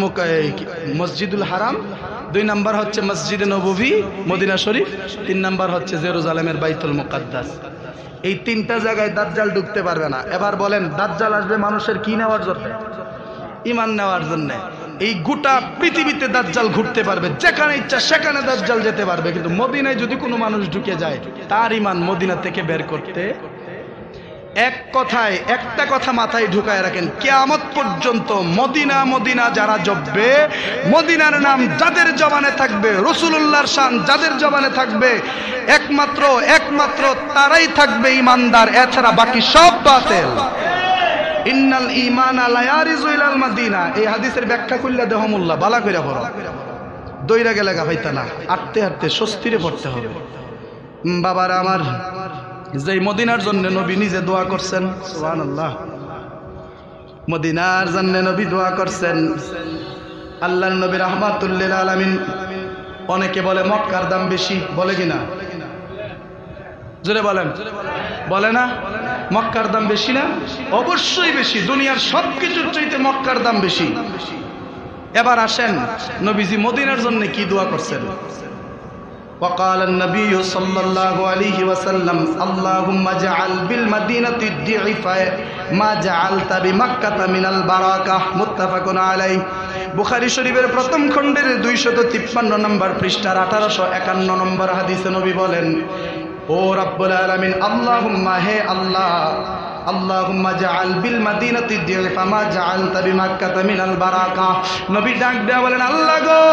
মসজিদুল হারাম, 2 নাম্বার হচ্ছে মসজিদে নববী মদিনা শরীফ, 3 নাম্বার হচ্ছে জেরুজালেমের বাইতুল মুকাদ্দাস। এই 3টা জায়গায় দাজ্জাল ঢুকতে পারবে না। এবার বলেন, দাজ্জাল আসবে মানুষের কি নেওয়ার জন্য? ঈমান নেওয়ার জন্য। এই গোটা পৃথিবীতে দাজ্জাল ঘুরতে পারবে, যেখানে ইচ্ছা সেখানে দাজ্জাল যেতে পারবে, কিন্তু মদিনায় যদি কোনো মানুষ ঢুকে যায়, তার ঈমান মদিনা থেকে বের করতে। এক কথায় একটা কথা মাথায় ঢুকায় রাখেন, কিয়ামত পর্যন্ত মদিনা মদিনা যারা জপবে, মদিনার নাম যাদের জবানে থাকবে, রাসূলুল্লাহর শান যাদের জবানে থাকবে, একমাত্র তারাই থাকবে ঈমানদার, এছাড়া বাকি সব বাতিল। ইন্নাল ঈমানা লা ইয়ারিজু ইলাল মাদিনা। এই হাদিসের ব্যাখ্যা করলে দেহমুল্লাহ বালা কইরা পড়ো, দইরা গেলে গাফাইতা না, হাঁটতে হাঁটতে স্বস্তিরে পড়তে হবে। বাবারা আমার, যেই মদিনার জন্য নবী নিজে দোয়া করছেন, সুবহানাল্লাহ, মদিনার জন্য নবী দোয়া করছেন। আল্লাহর নবী রাহমাতুল লিল আলামিন। অনেকে বলে মক্কার দাম বেশি, বলে কিনা? জোরে বলেন, বলে না? মক্কার দাম বেশি না? অবশ্যই বেশি, দুনিয়ার সবকিছুর চাইতে মক্কার দাম বেশি। এবার আসেন নবীজি মদিনার জন্য কি দোয়া করছেন। وقال النبي صلى الله عليه وسلم اللهم اجعل بالمدينة الضعف ما جعلت بمكة من البركة متفق عليه। বুখারী শরীফের প্রথম খণ্ডের 253 নম্বর পৃষ্ঠার 1851 নম্বর হাদিসে নবী বলেন, ও রব্বুল আলামিন, আল্লাহুম্মা, হে আল্লাহ, আল্লাহুম্মা জাআল বিল মাদিনাতি দি'ফা মা জাআলতা বিমাক্কাতা মিনাল বারাকা। নবী ডাক দেয়া বলেন, আল্লাহ গো,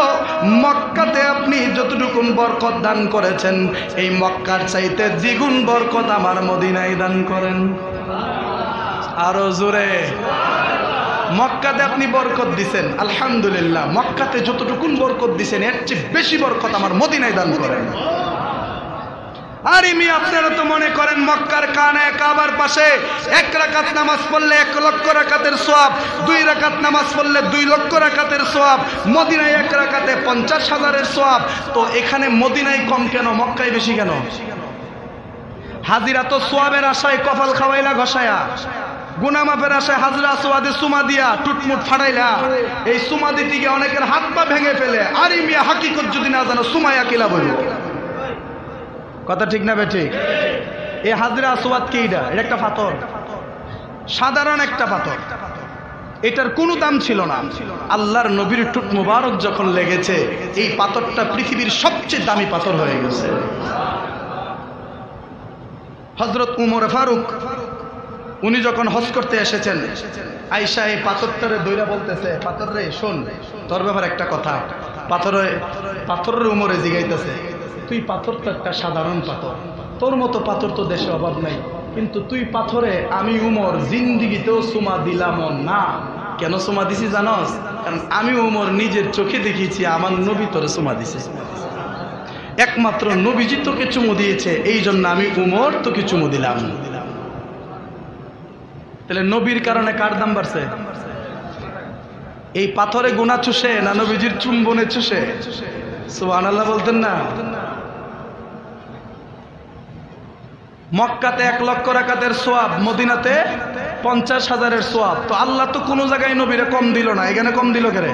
মক্কাতে আপনি যতটুকু বরকত দান করেছেন, এই মক্কার চাইতে দ্বিগুণ বরকত আমার মদিনায় দান করেন। আরো জোরে, মক্কাতে আপনি বরকত দিছেন, আলহামদুলিল্লাহ, মক্কাতে যতটুকু বরকত দিছেন এর চেয়ে বেশি বরকত আমার মদিনায় দান করেন। আর আপনারা তো মনে করেন মক্কার কাবার পাশে 1 রাকাত নামাজ পড়লে 1 লক্ষ রাকাতের সওয়াব, 2 রাকাত নামাজ পড়লে 2 লক্ষ রাকাতের সওয়াব, মদিনায় 1 রাকাতে 50,000-এর সওয়াব। তো এখানে মদিনায় কম কেন, মক্কায় বেশি কেন? হাজিরা তো সওয়াবের আশায় কপাল খাওয়াইলা ঘষায়া, গুনাহ মাফের আশায় হাজরা আসওয়াদে সুমা দিয়া টুটমুট ফাড়াইলা। এই সুমা দিতে গিয়ে অনেকের হাত পা ভেঙে ফেলে। আর মিয়া হাকিকত যদি না জানো সুমায়া কিলা বলবো? কথা ঠিক না বেঠিক? এই হাজরা আসওয়াদ কি? এটা একটা পাথর, সাধারণ একটা পাথর, এটার কোনো দাম ছিল না। আল্লাহর নবীর টুট মুবারক যখন লেগেছে, এই পাথরটা পৃথিবীর সবচেয়ে দামি পাথর হয়ে গেছে। হযরত উমর ফারুক, উনি যখন হজ করতে এসেছেন, আয়েশা এই পাথরটারে দইরা বলতেছে, পাথর রে শোন, তোর ব্যাপারে একটা কথা। পাথরের উমরে জিগাইতেছে, তুই পাথর তো একটা সাধারণ পাথর, তোর মতো পাথর তো দেশে অভাব নাই, কিন্তু তুই পাথরে আমি উমর জিন্দিগিতেও সুমা দিলাম না। কেন সুমা দিছি জানোস? কারণ আমি উমর নিজের চোখে দেখিয়েছি আমার নবী তোরে সুমা দিছে। একমাত্র নবীজি তোকে চুমু দিয়েছে, এই জন্য আমি উমর তোকে চুমু দিলাম। তাহলে নবীর কারণে কার দাম বাড়ছে? এই পাথরে গুনাহ চুষে না নবীজির চুম্বনে চুষে? সুবহানাল্লাহ বলতেন না? মক্কাতে 1 লক্ষ রাকাতের সওয়াব, মদিনাতে 50,000-এর সওয়াব। তো আল্লাহ তো কোনো জায়গায় নবীরে কম দিল না, এখানে কম দিল কেন?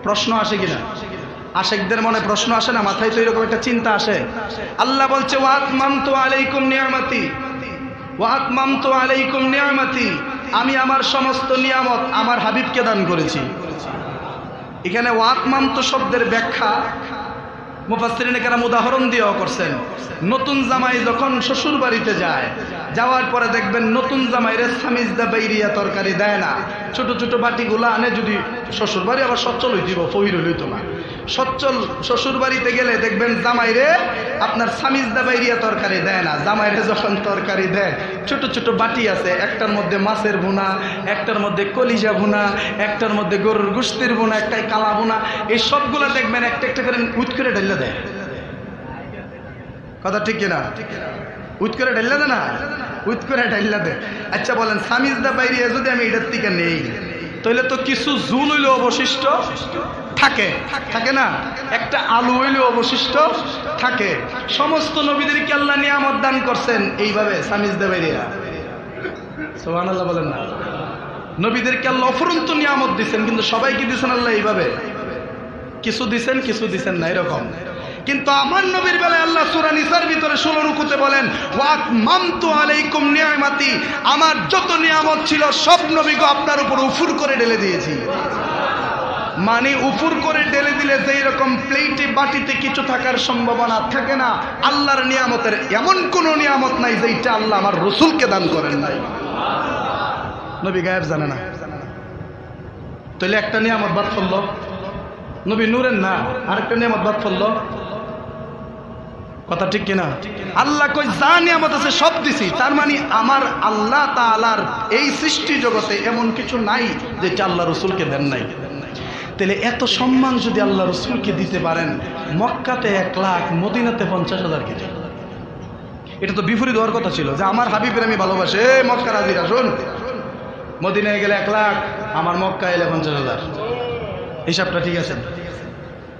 প্রশ্ন আসে কিনা? আশেকদের মনে প্রশ্ন আসে না? মাথায় তো এরকম একটা চিন্তা আসে। আল্লাহ বলছে, ওয়া আতমামতু আলাইকুম নিয়ামতি, ওয়া আতমামতু আলাইকুম নিয়ামতি, আমি আমার সমস্ত নিয়ামত আমার হাবিবকে দান করেছি। এখানে ওয়া আতমামতু শব্দের ব্যাখ্যা মুফাসসিরিনে কেরাম উদাহরণ দিয়েও করছেন। নতুন জামাই যখন শ্বশুর বাড়িতে যায়, যাওয়ার পরে দেখবেন নতুন জামাইরে সামিজদা বাইরিয়া তরকারি দেয় না, ছোট ছোট বাটিগুলো আনে। যদি শ্বশুর বাড়ি আবার সচ্ছল হইতিব, ফহির হইত না, সচ্ছল শ্বশুর বাড়িতে গেলে দেখবেন জামাইরে আপনার সামিজদা বাইরিয়া তরকারি দেয় না। জামাইরে যখন তরকারি দেয়, ছোট ছোট বাটি আছে, একটার মধ্যে মাছের ভুনা, একটার মধ্যে কলিজা ভুনা, একটার মধ্যে গরুর গোশতের ভুনা, একটাই কালা ভুনা, এই সবগুলো দেখবেন একটা একটা করে উঠ করে ঢেলে দেয়। কথা ঠিক কিনা? উঠ করে ঢেলে দেয় না? উঠ করে ঢেলে দেয়। আচ্ছা বলেন, সামিজদা বাইরিয়া যদি আমি এটার থেকে নেই, তাহলে তো কিছু ঝুল হইলে অবশিষ্ট থাকে, থাকে না? একটা আলু হইলে অবশিষ্ট থাকে। সমস্ত নবীদেরকে আল্লাহ নিয়ামত দান করছেন এইভাবে, সামিজদা বাইরিয়া। সুবহানাল্লাহ বলেন না? নবীদেরকে আল্লাহ অফুরন্ত নিয়ামত দিচ্ছেন, কিন্তু সবাইকে দিচ্ছেন আল্লাহ এইভাবে, কিছু দিচ্ছেন কিছু দিচ্ছেন না, এরকম। কিন্তু আমার নবীর বেলায় আল্লাহ সূরা নিসার ভিতরে 16 রুকুতে বলেন, ওয়া আতমামতু আলাইকুম নিয়ামতি, আমার যত নিয়ামত ছিল সব নবীকে আপনার উপর উফুর করে ঢেলে দিয়েছি। মানে উফুর করে ঢেলে দিলে যেই রকম প্লেটে বাটিতে কিছু থাকার সম্ভাবনা থাকে না, আল্লাহর নিয়ামতের এমন কোন নিয়ামত নাই যেটা আল্লাহ আমার রাসূলকে দান করেন নাই। নবী গায়েব জানে না, তাহলে একটা নিয়ামত বাদ পড়ল, নবী নূরের না, আরেকটা নিয়ামত বাদ পড়ল। কথা ঠিক কিনা? আল্লাহ কই যা নিয়ামত আছে সব দিছি, তার মানে আমার আল্লাহ তাআলার এই সৃষ্টি জগতে এমন কিছু নাই যেটা আল্লাহ রসুলকে দেন নাই। তাহলে এত সম্মান যদি আল্লাহ রসুলকে দিতে পারেন, মক্কাতে 1 লাখ, মদিনাতে 50,000 কেজি, এটা তো বিপরীত হওয়ার কথা ছিল যে আমার হাবিবের আমি ভালোবাসি, মক্কা রাজিরা শোন, মদিনায় গেলে 1 লাখ, আমার মক্কা এলে 50,000, হিসাবটা ঠিক আছে।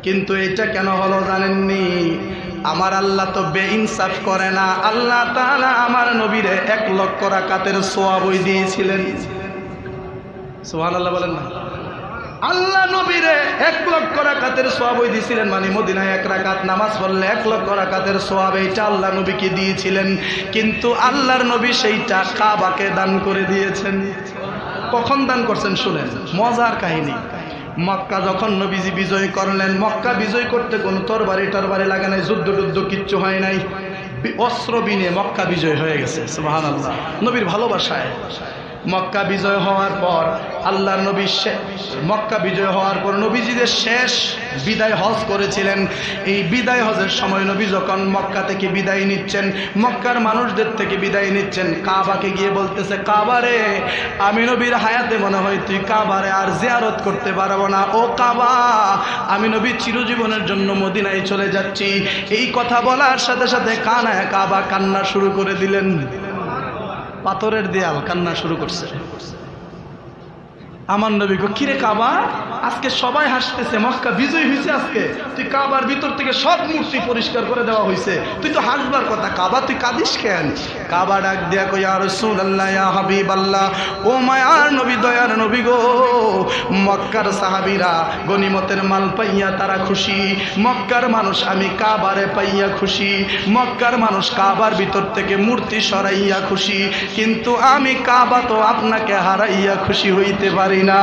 কিন্তু এটা কেন হলো জানেননি? আমার আল্লাহ তো বেইনসাফ করে না। আল্লাহ তাআলা আমার নবীরে 1 লক্ষ রাকাতের সওয়াব দিয়েছিলেন। সুবহানাল্লাহ বলেন না? আল্লাহ নবীরে 1 লক্ষ রাকাতের সওয়াব দিয়েছিলেন, মানে মদিনায় 1 রাকাত নামাজ পড়লে 1 লক্ষ রাকাতের সওয়াব, এটা আল্লাহ নবীকে দিয়েছিলেন। কিন্তু আল্লাহর নবী সেইটা কাবাকে দান করে দিয়েছেন। কখন দান করছেন শুনেন, মজার কাহিনী। মক্কা যখন নবীজি বিজয় করলেন, মক্কা বিজয় করতে কোনো তরবারি টরবারি লাগে নাই, যুদ্ধ টুদ্ধ কিচ্ছু হয় নাই, অস্ত্র বিনে মক্কা বিজয় হয়ে গেছে। সুবহানাল্লাহ, নবীর ভালোবাসায়। মক্কা বিজয় হওয়ার পর আল্লাহর নবী মক্কা বিজয় হওয়ার পর নবীজিদের শেষ বিদায় হজ করেছিলেন। এই বিদায় হজের সময় নবী যখন মক্কা থেকে বিদায় নিচ্ছেন, মক্কার মানুষদের থেকে বিদায় নিচ্ছেন, কাবাকে গিয়ে বলতেছে, কাবারে আমি নবীর হায়াতে মনে হয় তুই কাবারে আর জিয়ারত করতে পারবো না। ও কাবা, আমি নবী চিরজীবনের জন্য মদিনায় চলে যাচ্ছি। এই কথা বলার সাথে সাথে কানায় কাবা কান্না শুরু করে দিলেন। পাথরের দেয়াল কান্না শুরু করছে। আমার নবী গো, কিরে কাবা, আজকে সবাই হাসতেছে, মক্কা বিজয় হয়েছে আজকে, তুই কাবার ভিতর থেকে সব মূর্তি পরিষ্কার করে দেওয়া হয়েছে, তুই তো হাসবার কথা, কাবা তুই কাঁদিস কেন? কাবা ডাক দিয়া কই, ইয়া রাসূলুল্লাহ, ইয়া হাবিবাল্লাহ, ও মায়ার নবী, দয়ার নবী গো, মক্কার সাহাবীরা গনিমতের মাল পাইয়া তারা খুশি, মক্কার মানুষ আমি কাবারে পাইয়া খুশি, মক্কার মানুষ কাবার ভিতর থেকে মূর্তি সরাইয়া খুশি, কিন্তু আমি কাবা তো আপনাকে হারাইয়া খুশি হইতে পারি না।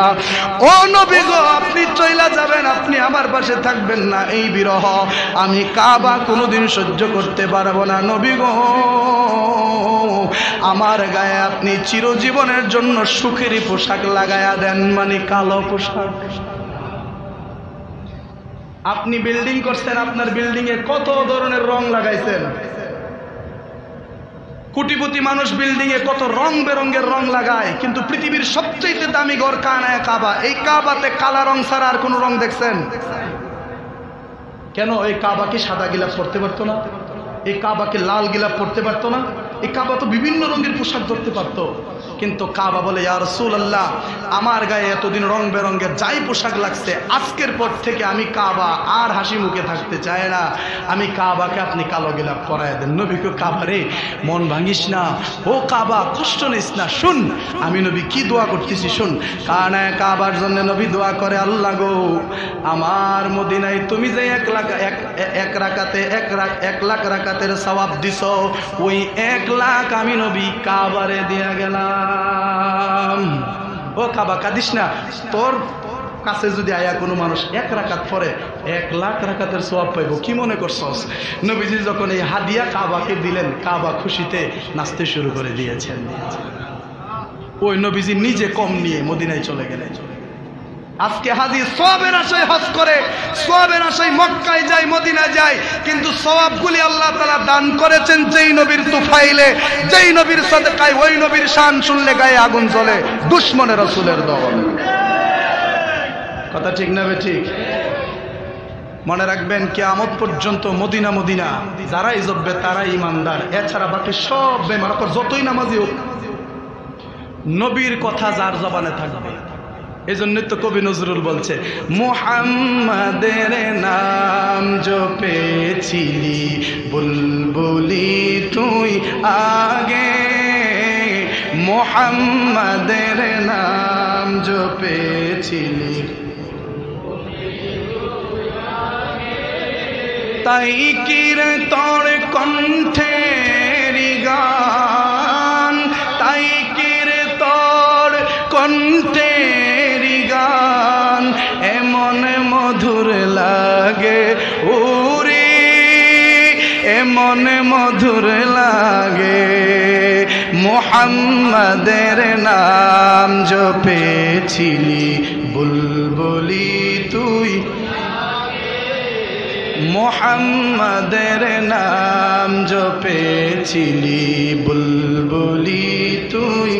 ও নবী গো, আপনি চইলা যাবেন, আপনি আমার পাশে থাকবেন না, এই বিরহ আমি কাবা কোনোদিন সহ্য করতে পারবো না। নবী গো, আমার গায়ে আপনি চিরজীবনের জন্য সুখেরই পোশাক লাগায়া দেন, মানে কালো পোশাক। আপনি বিল্ডিং করছেন, আপনার বিল্ডিং এ কত ধরনের রং লাগাইছেন, কোটিপতি মানুষ বিল্ডিং এ কত রং বেরঙের রং লাগায়, কিন্তু পৃথিবীর সবচেয়ে দামি ঘর কানায় কাবা, এই কাবাতে কালা রং ছাড়া আর কোন রং দেখছেন? কেন? এই কাবা কি সাদা গিলাফ পরতে পারতো না? এই কাবা কি লাল গিলাফ পরতে পারতো না? এই কাবা তো বিভিন্ন রঙের পোশাক ধরতে পারতো, কিন্তু কাবা বলে, ইয়া রাসূলুল্লাহ, আমার গায়ে এতদিন রং বেরঙের যাই পোশাক লাগছে, আজকের পর থেকে আমি কাবা আর হাসি মুখে থাকতে চাই না, আমি কাবাকে আপনি কালো গিলাফ পরায় দেন। নবী কো, কাবা রে মন ভাঙিস না, ও কাবা কষ্ট নিস না, শুন আমি নবী কি দোয়া করতেছি শুন। কানায় কাবার জন্য নবী দোয়া করে, আল্লাহ গো, আমার মদিনায় তুমি যে 1 লাখ রাকাতের সওয়াব দিছ, ওই 1 লাখ আমি নবী কাবারে দিয়া গেলাম। ও কাবা কাঁদিস না, তোর কাছে যদি আয়া কোনো মানুষ 1 রাকাত পরে 1 লাখ রাকাতের সওয়াব পাইব, কি মনে করছস? নবীজি যখন এই হাদিয়া কাবাকে দিলেন, কাবা খুশিতে নাচতে শুরু করে দিয়েছেন। ওই নবীজি নিজে কম নিয়ে মদিনায় চলে গেলেন। আজকে হাজি সওয়াবের আশায় হজ করে, সওয়াবের আশায় মক্কায় যায়, মদিনায় যায়, কিন্তু সওয়াবগুলি আল্লাহ তাআলা দান করেছেন যেই নবীর তুফাইলে, যেই নবীর সাদকায়, ওই নবীর শান শুনলে গায়ে আগুন জ্বলে দুশমনে রাসূলের দল। কথা ঠিক না বে ঠিক? মনে রাখবেন, কিয়ামত পর্যন্ত মদিনা মদিনা যারাই যাবে তারাই ইমানদার, এছাড়া বাকি সব বেঈমান, যতই নামাজি হোক, নবীর কথা যার জবানে থাকবে। এই জন্যই তো কবি নজরুল বলছে, মুহাম্মাদের নাম জপেছিলি বুলবুলি তুই আগে, মুহাম্মাদের নাম জপেছিলি, তাই কিরে তোর কণ্ঠের গান, তাই কিরে তোর কণ্ঠের গান এমন মধুর লাগে, ওরে এমন মধুর লাগে, মুহাম্মাদের নাম জপেছিলি বুলবুলি তুই। মোহাম্মদের নাম জপেছিলি বুলবুলি তুই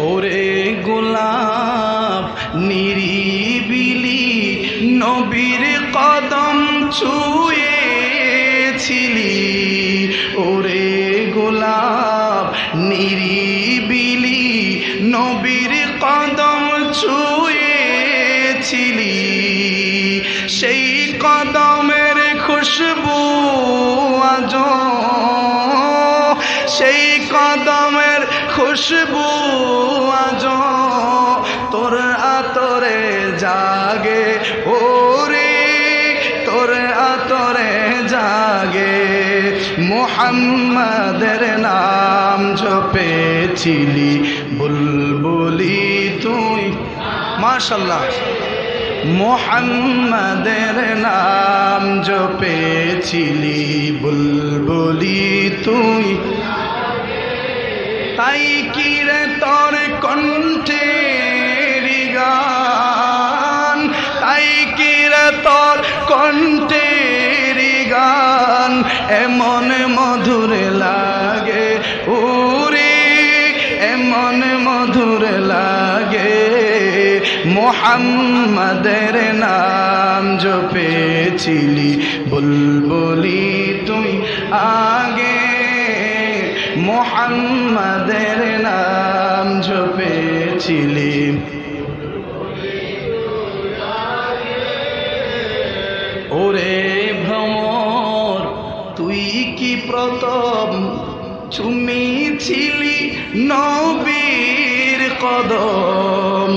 ওরে গোলাপ নিরিবিলি নবীর কদম ছুঁয়েছিলি ওরে গোলাপ নিরিবিলি নবীর কদম ছুঁয়েছিলি সেই কদমের খুশবু আজ সেই কদমের খুশবু আজ তোর আতরে জাগে ওরে তোর আতরে জাগে মোহাম্মদের নাম জপেছিলি বুলবুলি তুই মাশাআল্লাহ মোহাম্মদের নাম জপেছিলি বুলবুলি তুই তাই কি রে তোর কণ্ঠের গান তাই কি রে তোর কণ্ঠের গান এমন মধুর লাগে ওরে এমন মধুর লাগে মোহাম্মদের নাম জপেছিলি বুলবুলি তুই আগে মোহাম্মদের নাম জপেছিলি ওরে ভ্রমর তুই কি প্রথম চুমিছিলি নবীর কদম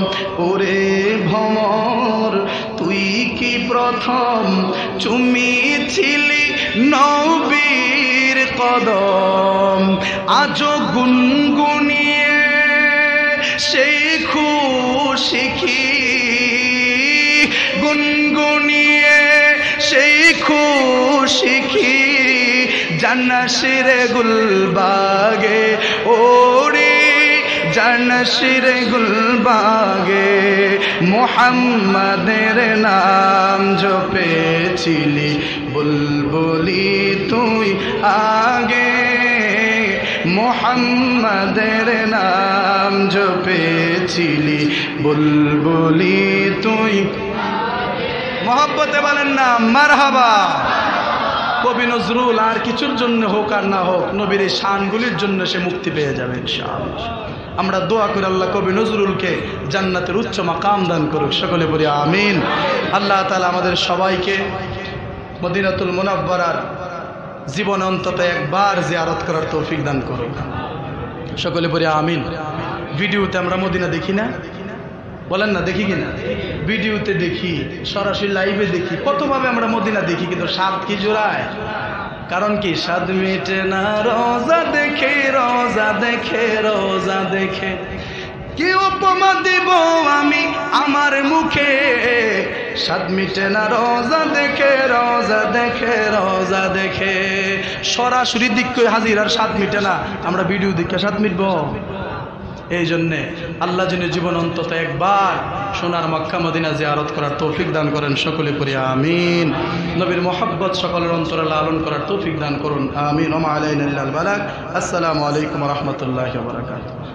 ওরে ভ্রমর তুই কি প্রথম চুমিছিলি নবীর কদম আজো গুনগুনিয়ে সেই খুশি কি গুনগুনিয়ে সেই খুশি কি জান্নাশিরে গুলবাগে ওরে জান্নাশিরে গুলবাগে মোহাম্মদের নাম জপেছিলি বুলবুলি তুই আগে মোহাম্মদের নাম জপেছিলি বুলবুলি তুই মহব্বতে বলেন না মারহাবা কবি নজরুল আর কিছুর জন্য হোক আর না হোক নবীর এই শানগুলির জন্য সে মুক্তি পেয়ে যাবে ইনশাআল্লাহ আমরা দোয়া করি আল্লাহ কবি নজরুলকে জান্নাতের উচ্চ মাকাম দান করুক সকলে বলি আমিন আল্লাহ তাআলা আমাদের সবাইকে মদিনাতুল মুনাওয়ারার জীবনে অন্তত একবার জিয়ারত করার তৌফিক দান করুক সকলে বলি আমিন ভিডিওতে আমরা মদিনা দেখি না বলেন না দেখি কিনা ভিডিওতে দেখি সরাসরি লাইভে দেখি কতভাবে আমরা মদিনা দেখি কিন্তু স্বাদ কি জোড়ায় কারণ কি স্বাদ মিটে না রোজা দেখে রোজা দেখে রোজা দেখে কি উপমা দিব আমি আমার মুখে স্বাদ মিটে না রোজা দেখে রোজা দেখে রোজা দেখে সরাসরি দিক হাজির আর স্বাদ মিটে না আমরা ভিডিও দেখে স্বাদ মিটবো এই জন্যে আল্লাহ যেন জীবন অন্তত একবার সোনার মক্কা মদিনা জিয়ারত করার তৌফিক দান করেন সকলে করি আমিন নবীর মোহাব্বত সকলের অন্তরে লালন করার তৌফিক দান করুন আমিন ওয়া মা আলাইনা ইল্লাল বালাগ আসসালামু আলাইকুম ওয়া রাহমাতুল্লাহি ওয়া বারাকাতুহু